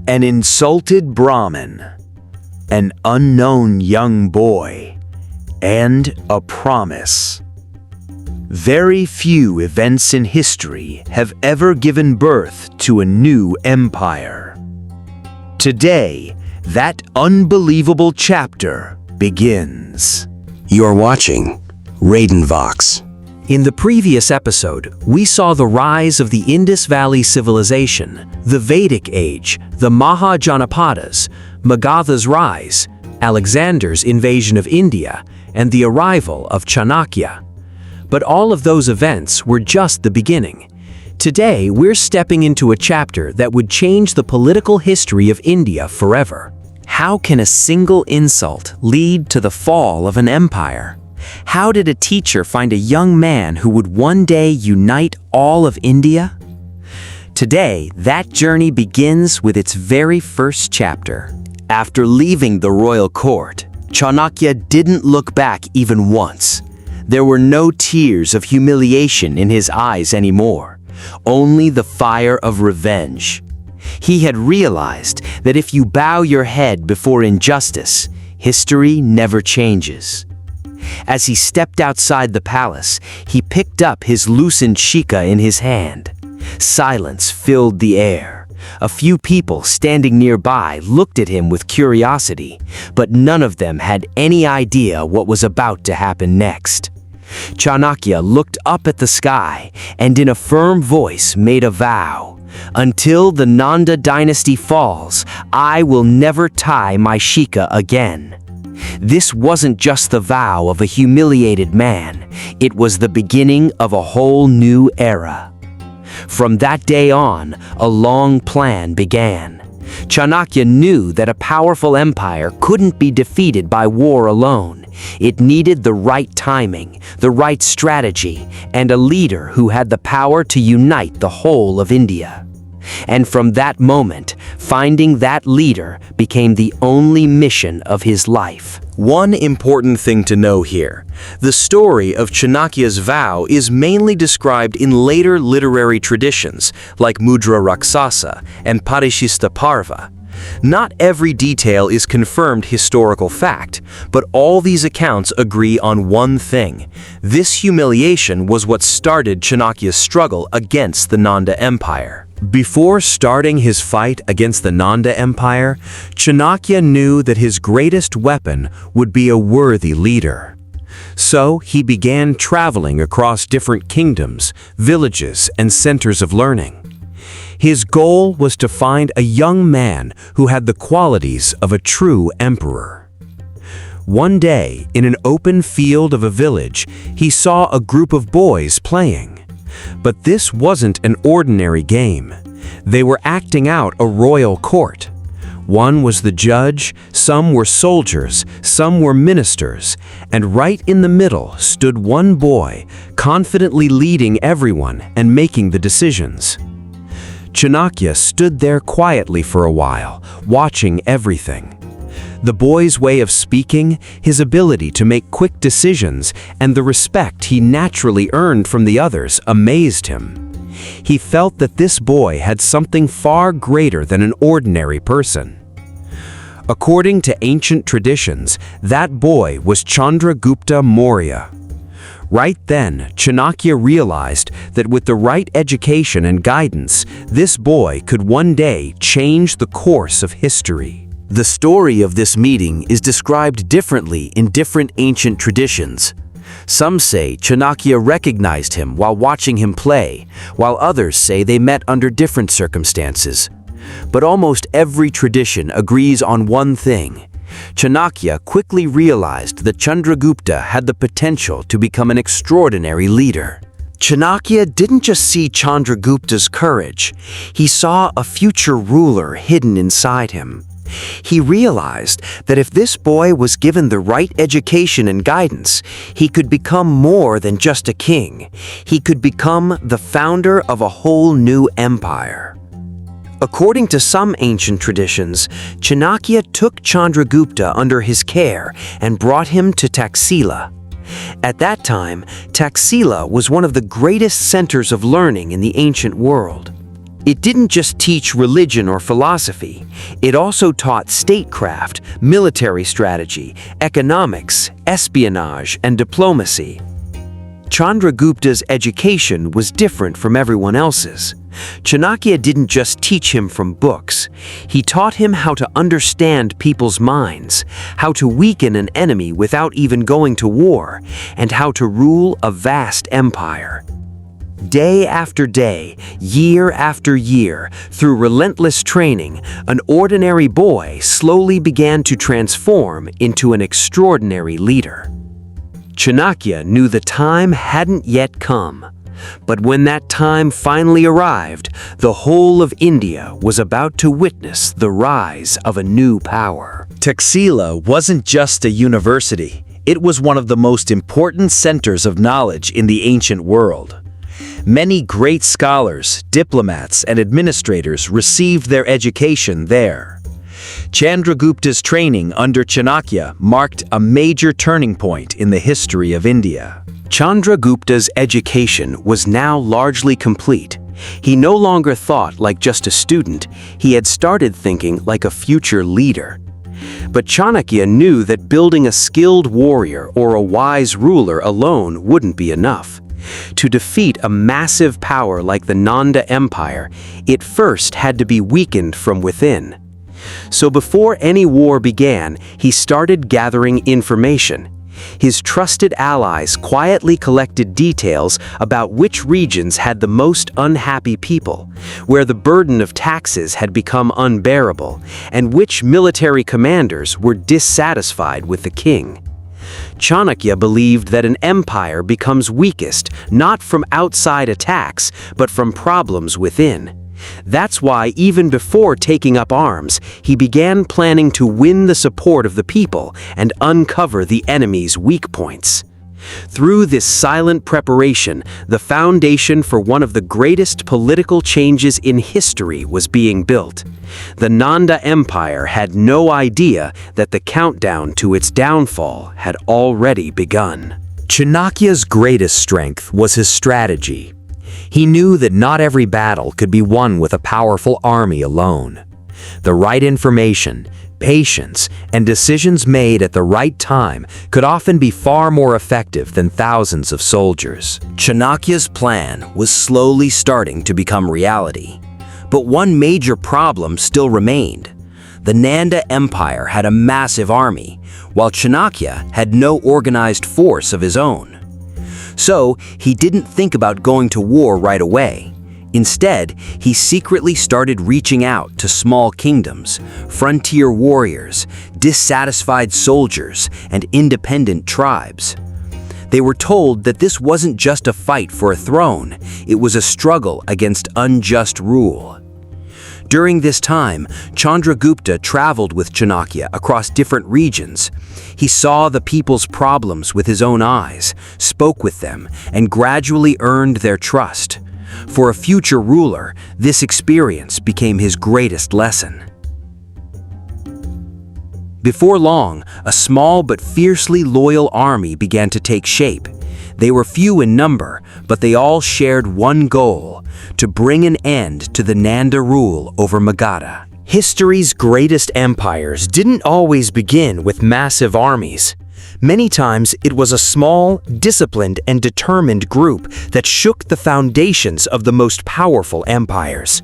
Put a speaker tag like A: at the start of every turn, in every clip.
A: An insulted Brahmin, an unknown young boy, and a promise. Very few events in history have ever given birth to a new empire. Today, that unbelievable chapter begins.
B: You're watching RaidenVox.
C: In the previous episode, we saw the rise of the Indus Valley Civilization, the Vedic Age, the Mahajanapadas, Magadha's rise, Alexander's invasion of India, and the arrival of Chanakya. But all of those events were just the beginning. Today, we're stepping into a chapter that would change the political history of India forever. How can a single insult lead to the fall of an empire? How did a teacher find a young man who would one day unite all of India? Today, that journey begins with its very first chapter. After leaving the royal court, Chanakya didn't look back even once. There were no tears of humiliation in his eyes anymore, only the fire of revenge. He had realized that if you bow your head before injustice, history never changes. As he stepped outside the palace, he picked up his loosened shika in his hand. Silence filled the air. A few people standing nearby looked at him with curiosity, but none of them had any idea what was about to happen next. Chanakya looked up at the sky and in a firm voice made a vow. Until the Nanda dynasty falls, I will never tie my shika again. This wasn't just the vow of a humiliated man, it was the beginning of a whole new era. From that day on, a long plan began. Chanakya knew that a powerful empire couldn't be defeated by war alone. It needed the right timing, the right strategy, and a leader who had the power to unite the whole of India. And from that moment, finding that leader became the only mission of his life.
A: One important thing to know here. The story of Chanakya's vow is mainly described in later literary traditions like Mudra Raksasa and Parishista Parva. Not every detail is confirmed historical fact, but all these accounts agree on one thing. This humiliation was what started Chanakya's struggle against the Nanda Empire. Before starting his fight against the Nanda Empire, Chanakya knew that his greatest weapon would be a worthy leader. So he began traveling across different kingdoms, villages, and centers of learning. His goal was to find a young man who had the qualities of a true emperor. One day, in an open field of a village, he saw a group of boys playing. But this wasn't an ordinary game. They were acting out a royal court. One was the judge, some were soldiers, some were ministers, and right in the middle stood one boy, confidently leading everyone and making the decisions. Chanakya stood there quietly for a while, watching everything. The boy's way of speaking, his ability to make quick decisions, and the respect he naturally earned from the others amazed him. He felt that this boy had something far greater than an ordinary person. According to ancient traditions, that boy was Chandragupta Maurya. Right then, Chanakya realized that with the right education and guidance, this boy could one day change the course of history. The story of this meeting is described differently in different ancient traditions. Some say Chanakya recognized him while watching him play, while others say they met under different circumstances. But almost every tradition agrees on one thing. Chanakya quickly realized that Chandragupta had the potential to become an extraordinary leader. Chanakya didn't just see Chandragupta's courage, he saw a future ruler hidden inside him. He realized that if this boy was given the right education and guidance, he could become more than just a king. He could become the founder of a whole new empire. According to some ancient traditions, Chanakya took Chandragupta under his care and brought him to Takshashila. At that time, Takshashila was one of the greatest centers of learning in the ancient world.
C: It didn't just teach religion or philosophy, it also taught statecraft, military strategy, economics, espionage, and diplomacy. Chandragupta's education was different from everyone else's. Chanakya didn't just teach him from books. He taught him how to understand people's minds, how to weaken an enemy without even going to war, and how to rule a vast empire. Day after day, year after year, through relentless training, an ordinary boy slowly began to transform into an extraordinary leader. Chanakya knew the time hadn't yet come. But when that time finally arrived, the whole of India was about to witness the rise of a new power.
A: Takshashila wasn't just a university. It was one of the most important centers of knowledge in the ancient world. Many great scholars, diplomats, and administrators received their education there. Chandragupta's training under Chanakya marked a major turning point in the history of India.
C: Chandragupta's education was now largely complete. He no longer thought like just a student, he had started thinking like a future leader. But Chanakya knew that building a skilled warrior or a wise ruler alone wouldn't be enough. To defeat a massive power like the Nanda Empire, it first had to be weakened from within. So before any war began, he started gathering information. His trusted allies quietly collected details about which regions had the most unhappy people, where the burden of taxes had become unbearable, and which military commanders were dissatisfied with the king. Chanakya believed that an empire becomes weakest not from outside attacks, but from problems within. That's why even before taking up arms, he began planning to win the support of the people and uncover the enemy's weak points. Through this silent preparation, the foundation for one of the greatest political changes in history was being built. The Nanda Empire had no idea that the countdown to its downfall had already begun.
A: Chanakya's greatest strength was his strategy. He knew that not every battle could be won with a powerful army alone. The right information, patience, and decisions made at the right time could often be far more effective than thousands of soldiers. Chanakya's plan was slowly starting to become reality. But one major problem still remained. The Nanda Empire had a massive army, while Chanakya had no organized force of his own. So, he didn't think about going to war right away. Instead, he secretly started reaching out to small kingdoms, frontier warriors, dissatisfied soldiers, and independent tribes. They were told that this wasn't just a fight for a throne, it was a struggle against unjust rule. During this time, Chandragupta traveled with Chanakya across different regions. He saw the people's problems with his own eyes, spoke with them, and gradually earned their trust. For a future ruler, this experience became his greatest lesson. Before long, a small but fiercely loyal army began to take shape. They were few in number, but they all shared one goal: to bring an end to the Nanda rule over Magadha. History's greatest empires didn't always begin with massive armies. Many times it was a small, disciplined, and determined group that shook the foundations of the most powerful empires.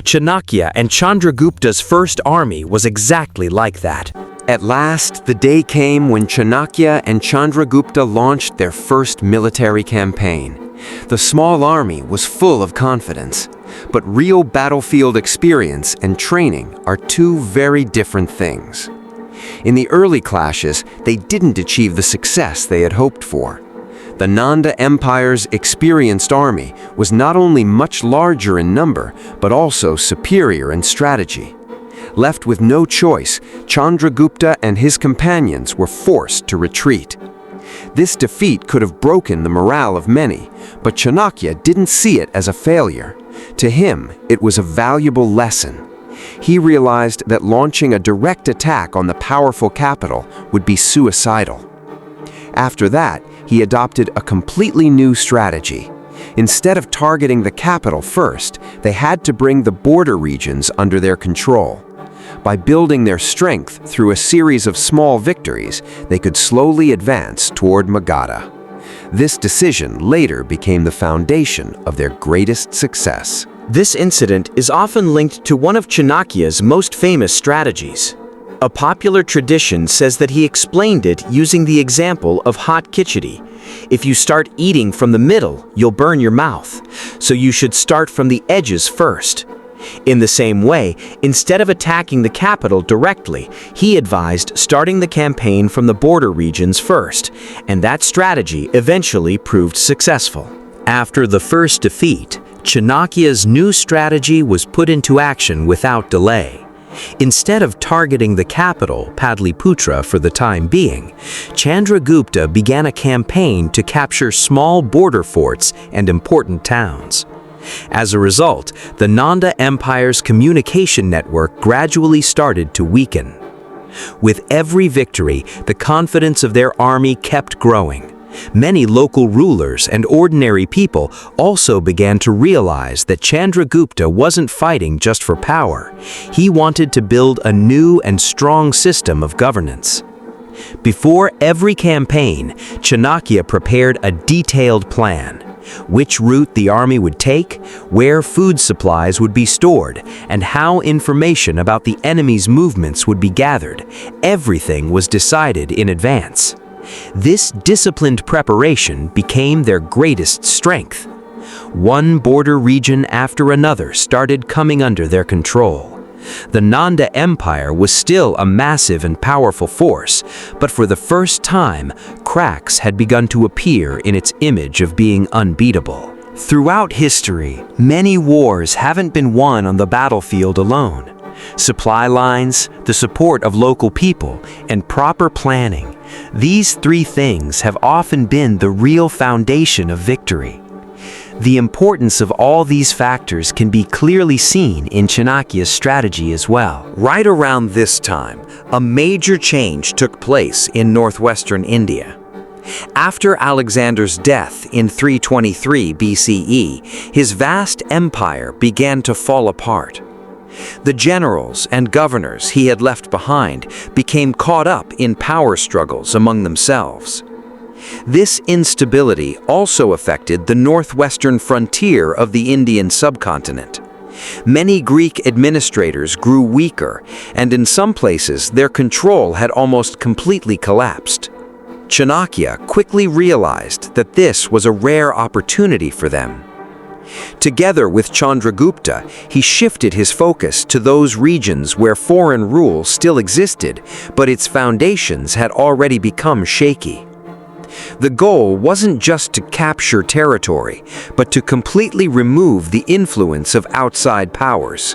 A: Chanakya and Chandragupta's first army was exactly like that.
D: At last, the day came when Chanakya and Chandragupta launched their first military campaign. The small army was full of confidence, but real battlefield experience and training are two very different things. In the early clashes, they didn't achieve the success they had hoped for. The Nanda Empire's experienced army was not only much larger in number, but also superior in strategy. Left with no choice, Chandragupta and his companions were forced to retreat. This defeat could have broken the morale of many, but Chanakya didn't see it as a failure. To him, it was a valuable lesson. He realized that launching a direct attack on the powerful capital would be suicidal. After that, he adopted a completely new strategy. Instead of targeting the capital first, they had to bring the border regions under their control. By building their strength through a series of small victories, they could slowly advance toward Magadha. This decision later became the foundation of their greatest success.
A: This incident is often linked to one of Chanakya's most famous strategies. A popular tradition says that he explained it using the example of hot khichdi. If you start eating from the middle, you'll burn your mouth, so you should start from the edges first. In the same way, instead of attacking the capital directly, he advised starting the campaign from the border regions first, and that strategy eventually proved successful. After the first defeat, Chanakya's new strategy was put into action without delay. Instead of targeting the capital, Pataliputra, for the time being, Chandragupta began a campaign to capture small border forts and important towns. As a result, the Nanda Empire's communication network gradually started to weaken. With every victory, the confidence of their army kept growing. Many local rulers and ordinary people also began to realize that Chandragupta wasn't fighting just for power. He wanted to build a new and strong system of governance. Before every campaign, Chanakya prepared a detailed plan. Which route the army would take, where food supplies would be stored, and how information about the enemy's movements would be gathered. Everything was decided in advance. This disciplined preparation became their greatest strength. One border region after another started coming under their control. The Nanda Empire was still a massive and powerful force, but for the first time, cracks had begun to appear in its image of being unbeatable. Throughout history, many wars haven't been won on the battlefield alone. Supply lines, the support of local people, and proper planning. These three things have often been the real foundation of victory. The importance of all these factors can be clearly seen in Chanakya's strategy as well. Right around this time, a major change took place in northwestern India. After Alexander's death in 323 BCE, his vast empire began to fall apart. The generals and governors he had left behind became caught up in power struggles among themselves. This instability also affected the northwestern frontier of the Indian subcontinent. Many Greek administrators grew weaker, and in some places their control had almost completely collapsed. Chanakya quickly realized that this was a rare opportunity for them. Together with Chandragupta, he shifted his focus to those regions where foreign rule still existed, but its foundations had already become shaky. The goal wasn't just to capture territory, but to completely remove the influence of outside powers.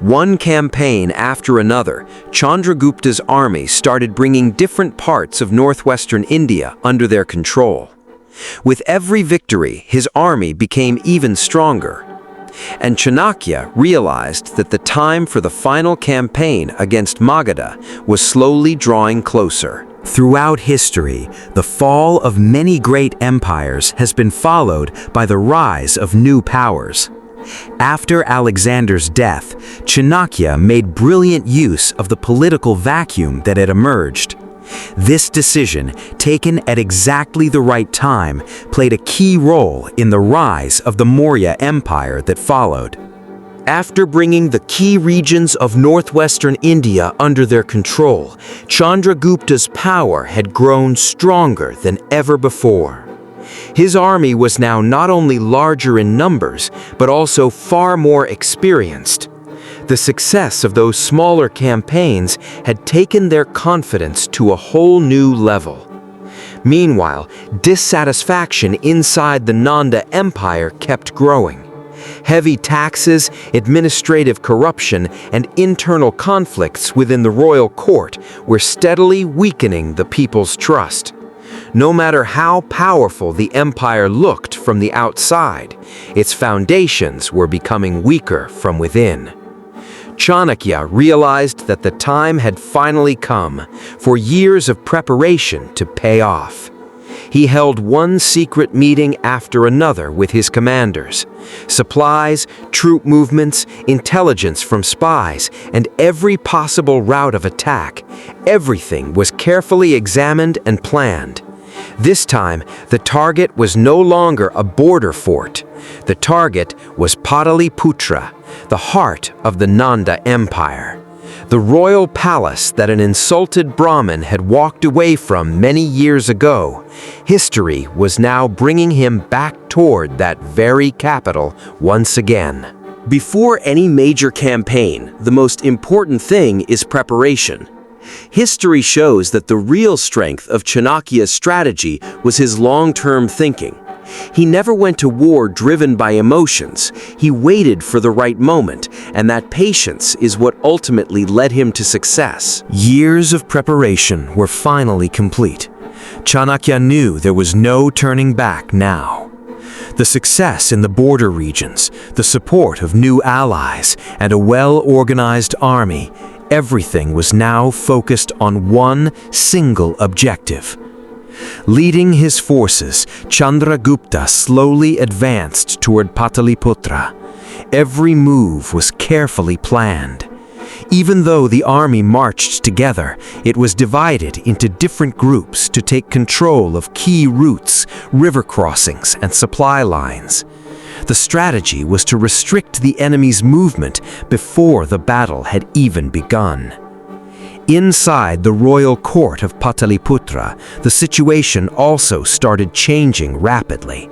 A: One campaign after another, Chandragupta's army started bringing different parts of northwestern India under their control. With every victory, his army became even stronger. And Chanakya realized that the time for the final campaign against Magadha was slowly drawing closer. Throughout history, the fall of many great empires has been followed by the rise of new powers. After Alexander's death, Chanakya made brilliant use of the political vacuum that had emerged. This decision, taken at exactly the right time, played a key role in the rise of the Maurya Empire that followed. After bringing the key regions of northwestern India under their control, Chandragupta's power had grown stronger than ever before. His army was now not only larger in numbers, but also far more experienced. The success of those smaller campaigns had taken their confidence to a whole new level. Meanwhile, dissatisfaction inside the Nanda Empire kept growing. Heavy taxes, administrative corruption, and internal conflicts within the royal court were steadily weakening the people's trust. No matter how powerful the empire looked from the outside, its foundations were becoming weaker from within. Chanakya realized that the time had finally come for years of preparation to pay off.
C: He held one secret meeting after another with his commanders. Supplies, troop movements, intelligence from spies, and every possible route of attack. Everything was carefully examined and planned. This time, the target was no longer a border fort. The target was Pataliputra, the heart of the Nanda Empire. The royal palace that an insulted Brahmin had walked away from many years ago. History was now bringing him back toward that very capital once again.
A: Before any major campaign, the most important thing is preparation. History shows that the real strength of Chanakya's strategy was his long-term thinking. He never went to war driven by emotions. He waited for the right moment, and that patience is what ultimately led him to success.
C: Years of preparation were finally complete. Chanakya knew there was no turning back now. The success in the border regions, the support of new allies, and a well-organized army, everything was now focused on one single objective. Leading his forces, Chandragupta slowly advanced toward Pataliputra. Every move was carefully planned. Even though the army marched together, it was divided into different groups to take control of key routes, river crossings, and supply lines. The strategy was to restrict the enemy's movement before the battle had even begun. Inside the royal court of Pataliputra, the situation also started changing rapidly.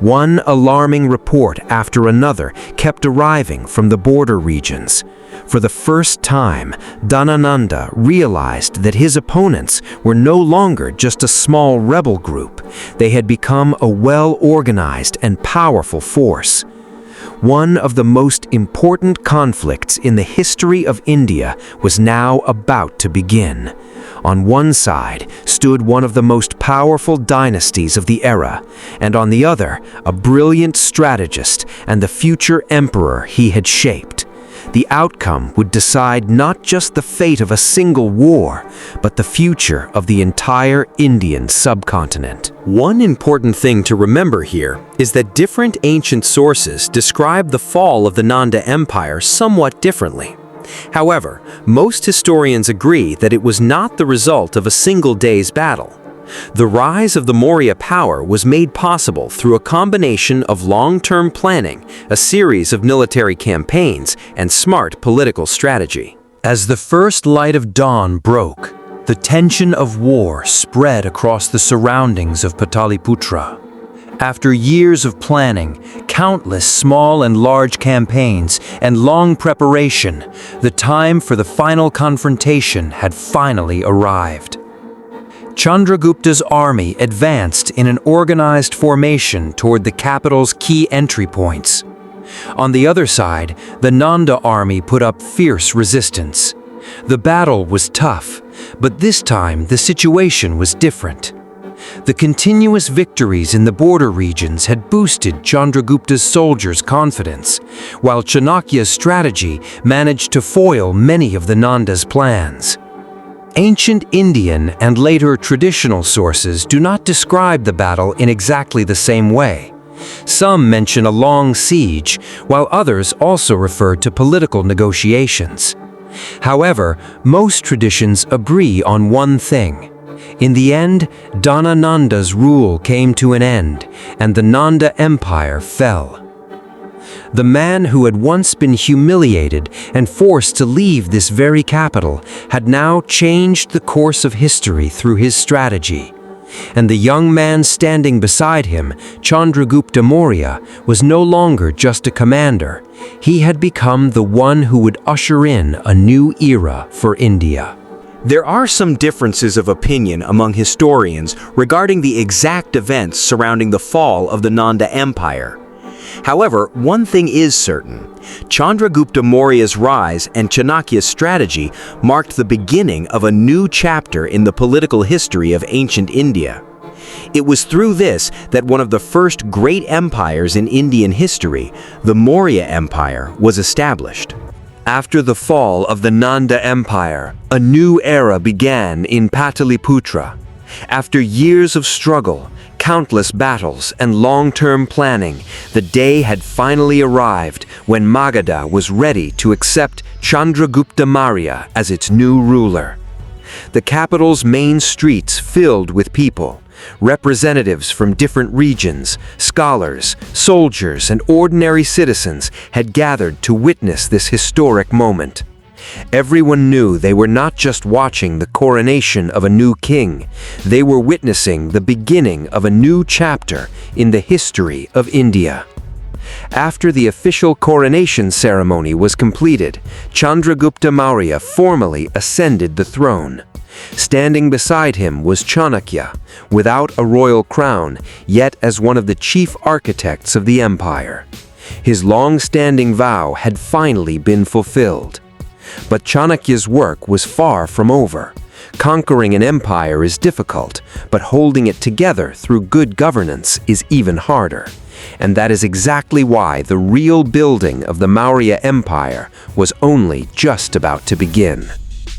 C: One alarming report after another kept arriving from the border regions. For the first time, Nanda realized that his opponents were no longer just a small rebel group. They had become a well-organized and powerful force. One of the most important conflicts in the history of India was now about to begin. On one side stood one of the most powerful dynasties of the era, and on the other, a brilliant strategist and the future emperor he had shaped. The outcome would decide not just the fate of a single war, but the future of the entire Indian subcontinent.
A: One important thing to remember here is that different ancient sources describe the fall of the Nanda Empire somewhat differently. However, most historians agree that it was not the result of a single day's battle. The rise of the Maurya power was made possible through a combination of long-term planning, a series of military campaigns, and smart political strategy.
C: As the first light of dawn broke, the tension of war spread across the surroundings of Pataliputra. After years of planning, countless small and large campaigns, and long preparation, the time for the final confrontation had finally arrived. Chandragupta's army advanced in an organized formation toward the capital's key entry points. On the other side, the Nanda army put up fierce resistance. The battle was tough, but this time the situation was different. The continuous victories in the border regions had boosted Chandragupta's soldiers' confidence, while Chanakya's strategy managed to foil many of the Nanda's plans. Ancient Indian and later traditional sources do not describe the battle in exactly the same way. Some mention a long siege, while others also refer to political negotiations. However, most traditions agree on one thing. In the end, Nanda's rule came to an end, and the Nanda Empire fell. The man who had once been humiliated and forced to leave this very capital had now changed the course of history through his strategy. And the young man standing beside him, Chandragupta Maurya, was no longer just a commander. He had become the one who would usher in a new era for India.
A: There are some differences of opinion among historians regarding the exact events surrounding the fall of the Nanda Empire. However, one thing is certain. Chandragupta Maurya's rise and Chanakya's strategy marked the beginning of a new chapter in the political history of ancient India. It was through this that one of the first great empires in Indian history, the Maurya Empire, was established.
C: After the fall of the Nanda Empire, a new era began in Pataliputra.
D: After years of struggle, countless battles, and long-term planning, the day had finally arrived when Magadha was ready to accept Chandragupta Maurya as its new ruler. The capital's main streets filled with people, representatives from different regions, scholars, soldiers, and ordinary citizens had gathered to witness this historic moment. Everyone knew they were not just watching the coronation of a new king, they were witnessing the beginning of a new chapter in the history of India. After the official coronation ceremony was completed, Chandragupta Maurya formally ascended the throne. Standing beside him was Chanakya, without a royal crown, yet as one of the chief architects of the empire. His long-standing vow had finally been fulfilled. But Chanakya's work was far from over. Conquering an empire is difficult, but holding it together through good governance is even harder. And that is exactly why the real building of the Maurya Empire was only just about to begin.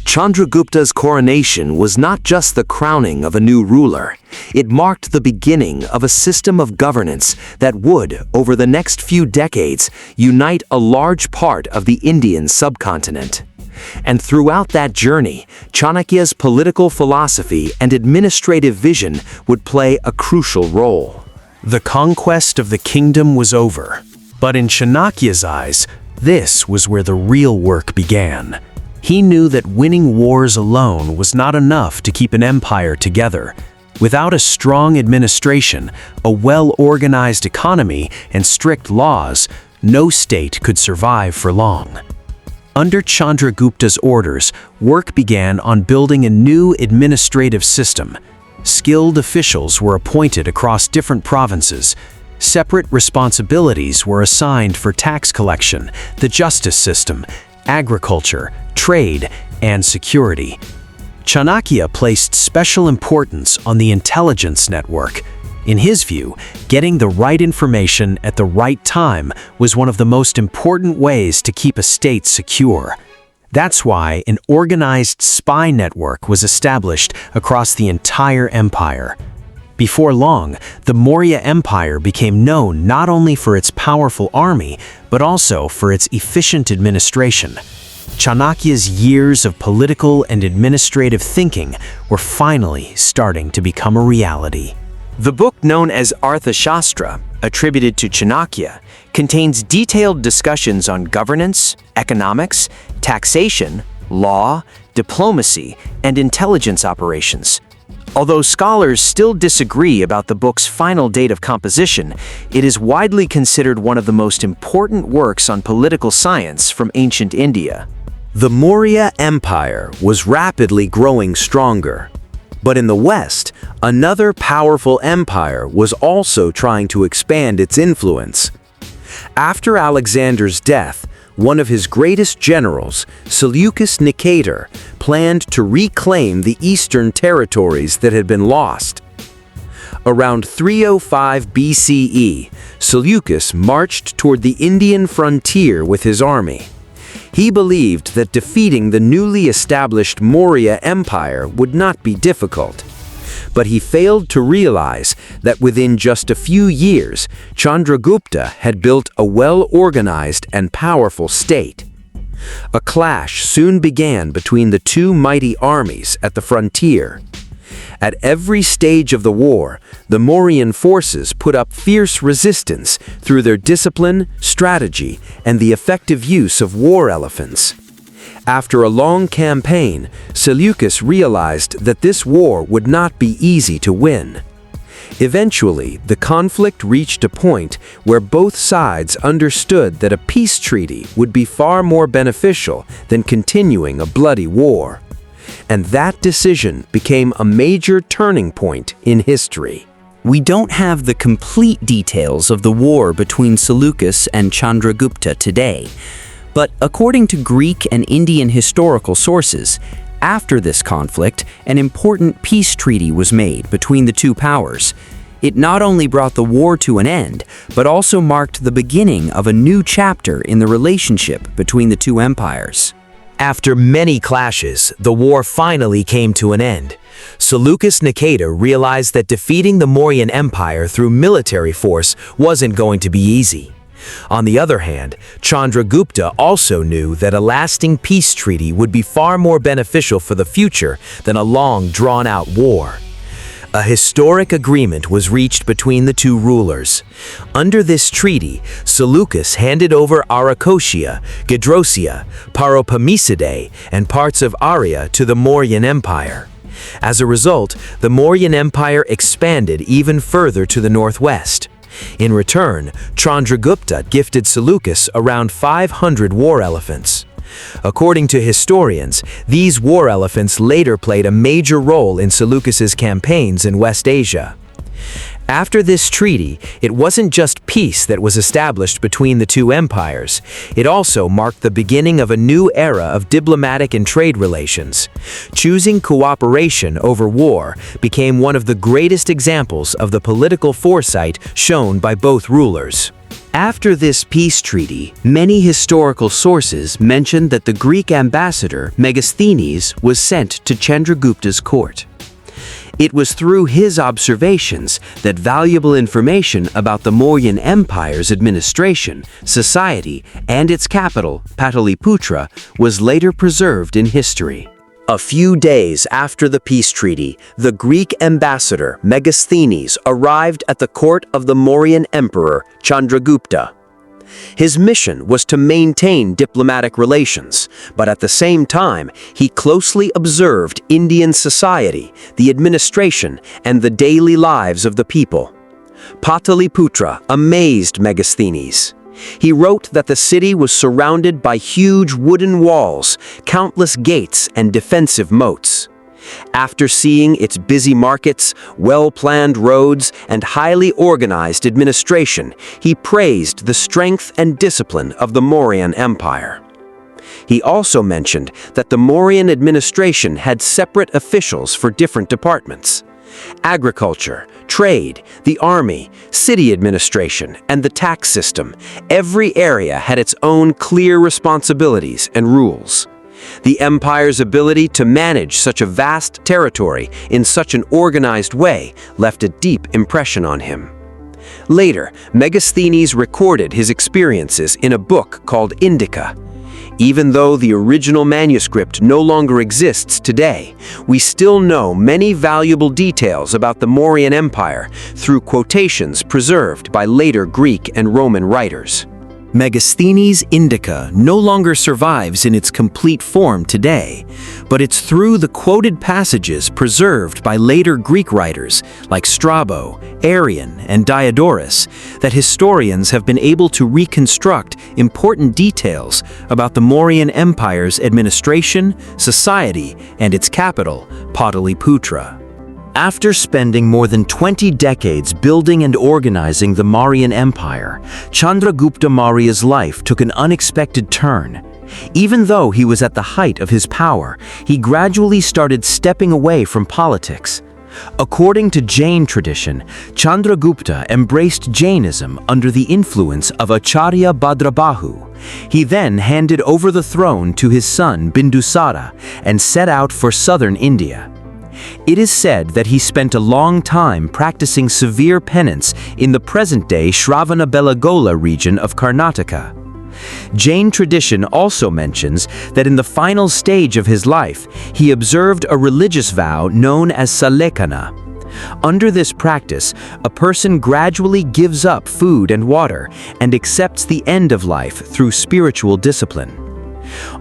A: Chandragupta's coronation was not just the crowning of a new ruler. It marked the beginning of a system of governance that would, over the next few decades, unite a large part of the Indian subcontinent. And throughout that journey, Chanakya's political philosophy and administrative vision would play a crucial role.
C: The conquest of the kingdom was over, but in Chanakya's eyes, this was where the real work began. He knew that winning wars alone was not enough to keep an empire together. Without a strong administration, a well-organized economy, and strict laws, no state could survive for long. Under Chandragupta's orders, work began on building a new administrative system. Skilled officials were appointed across different provinces. Separate responsibilities were assigned for tax collection, the justice system, agriculture, trade, and security. Chanakya placed special importance on the intelligence network. In his view, getting the right information at the right time was one of the most important ways to keep a state secure. That's why an organized spy network was established across the entire empire. Before long, the Maurya Empire became known not only for its powerful army, but also for its efficient administration. Chanakya's years of political and administrative thinking were finally starting to become a reality.
A: The book known as Arthashastra, attributed to Chanakya, contains detailed discussions on governance, economics, taxation, law, diplomacy, and intelligence operations. Although scholars still disagree about the book's final date of composition, it is widely considered one of the most important works on political science from ancient India.
B: The Maurya Empire was rapidly growing stronger. But in the West, another powerful empire was also trying to expand its influence. After Alexander's death, one of his greatest generals, Seleucus Nicator, planned to reclaim the eastern territories that had been lost. Around 305 BCE, Seleucus marched toward the Indian frontier with his army. He believed that defeating the newly established Maurya Empire would not be difficult. But he failed to realize that within just a few years, Chandragupta had built a well-organized and powerful state. A clash soon began between the two mighty armies at the frontier. At every stage of the war, the Mauryan forces put up fierce resistance through their discipline, strategy, and the effective use of war elephants. After a long campaign, Seleucus realized that this war would not be easy to win. Eventually, the conflict reached a point where both sides understood that a peace treaty would be far more beneficial than continuing a bloody war. And that decision became a major turning point in history.
E: We don't have the complete details of the war between Seleucus and Chandragupta today, but according to Greek and Indian historical sources, after this conflict, an important peace treaty was made between the two powers. It not only brought the war to an end, but also marked the beginning of a new chapter in the relationship between the two empires.
B: After many clashes, the war finally came to an end. Seleucus Nikeda realized that defeating the Mauryan Empire through military force wasn't going to be easy. On the other hand, Chandragupta also knew that a lasting peace treaty would be far more beneficial for the future than a long, drawn-out war. A historic agreement was reached between the two rulers. Under this treaty, Seleucus handed over Arachosia, Gedrosia, Paropamisidae, and parts of Arya to the Mauryan Empire. As a result, the Mauryan Empire expanded even further to the northwest. In return, Chandragupta gifted Seleucus around 500 war elephants. According to historians, these war elephants later played a major role in Seleucus's campaigns in West Asia. After this treaty, it wasn't just peace that was established between the two empires. It also marked the beginning of a new era of diplomatic and trade relations. Choosing cooperation over war became one of the greatest examples of the political foresight shown by both rulers. After this peace treaty, many historical sources mention that the Greek ambassador Megasthenes was sent to Chandragupta's court. It was through his observations that valuable information about the Mauryan Empire's administration, society, and its capital, Pataliputra, was later preserved in history.
A: A few days after the peace treaty, the Greek ambassador Megasthenes arrived at the court of the Mauryan Emperor Chandragupta. His mission was to maintain diplomatic relations, but at the same time, he closely observed Indian society, the administration, and the daily lives of the people. Pataliputra amazed Megasthenes. He wrote that the city was surrounded by huge wooden walls, countless gates, and defensive moats. After seeing its busy markets, well-planned roads, and highly organized administration, he praised the strength and discipline of the Mauryan Empire. He also mentioned that the Mauryan administration had separate officials for different departments: agriculture, trade, the army, city administration, and the tax system. Every area had its own clear responsibilities and rules. The empire's ability to manage such a vast territory in such an organized way left a deep impression on him. Later, Megasthenes recorded his experiences in a book called Indica. Even though the original manuscript no longer exists today, we still know many valuable details about the Mauryan Empire through quotations preserved by later Greek and Roman writers.
C: Megasthenes' Indica no longer survives in its complete form today, but it's through the quoted passages preserved by later Greek writers like Strabo, Arrian, and Diodorus that historians have been able to reconstruct important details about the Mauryan Empire's administration, society, and its capital, Pataliputra. After spending more than 20 decades building and organizing the Mauryan Empire, Chandragupta Maurya's life took an unexpected turn. Even though he was at the height of his power, he gradually started stepping away from politics. According to Jain tradition, Chandragupta embraced Jainism under the influence of Acharya Bhadrabahu. He then handed over the throne to his son Bindusara and set out for southern India. It is said that he spent a long time practicing severe penance in the present-day Shravanabelagola region of Karnataka. Jain tradition also mentions that in the final stage of his life, he observed a religious vow known as Salekana. Under this practice, a person gradually gives up food and water and accepts the end of life through spiritual discipline.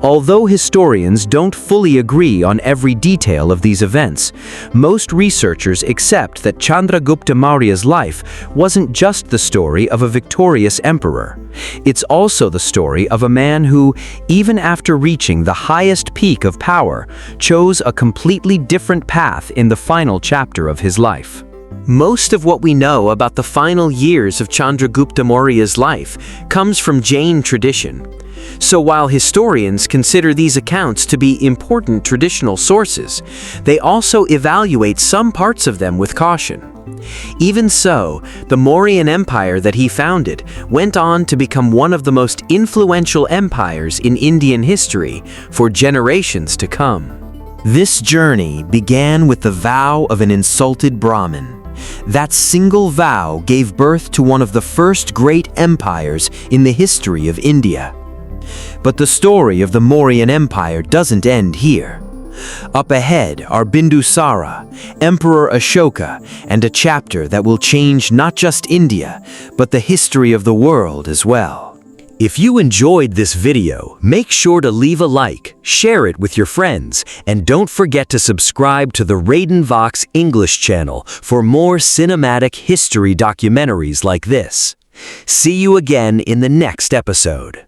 C: Although historians don't fully agree on every detail of these events, most researchers accept that Chandragupta Maurya's life wasn't just the story of a victorious emperor. It's also the story of a man who, even after reaching the highest peak of power, chose a completely different path in the final chapter of his life. Most of what we know about the final years of Chandragupta Maurya's life comes from Jain tradition. So while historians consider these accounts to be important traditional sources, they also evaluate some parts of them with caution.
B: Even so, the Mauryan Empire that he founded went on to become one of the most influential empires in Indian history for generations to come. This journey began with the vow of an insulted Brahmin. That single vow gave birth to one of the first great empires in the history of India. But the story of the Mauryan Empire doesn't end here. Up ahead are Bindusara, Emperor Ashoka, and a chapter that will change not just India, but the history of the world as well.
A: If you enjoyed this video, make sure to leave a like, share it with your friends, and don't forget to subscribe to the RaidenVox English channel for more cinematic history documentaries like this. See you again in the next episode.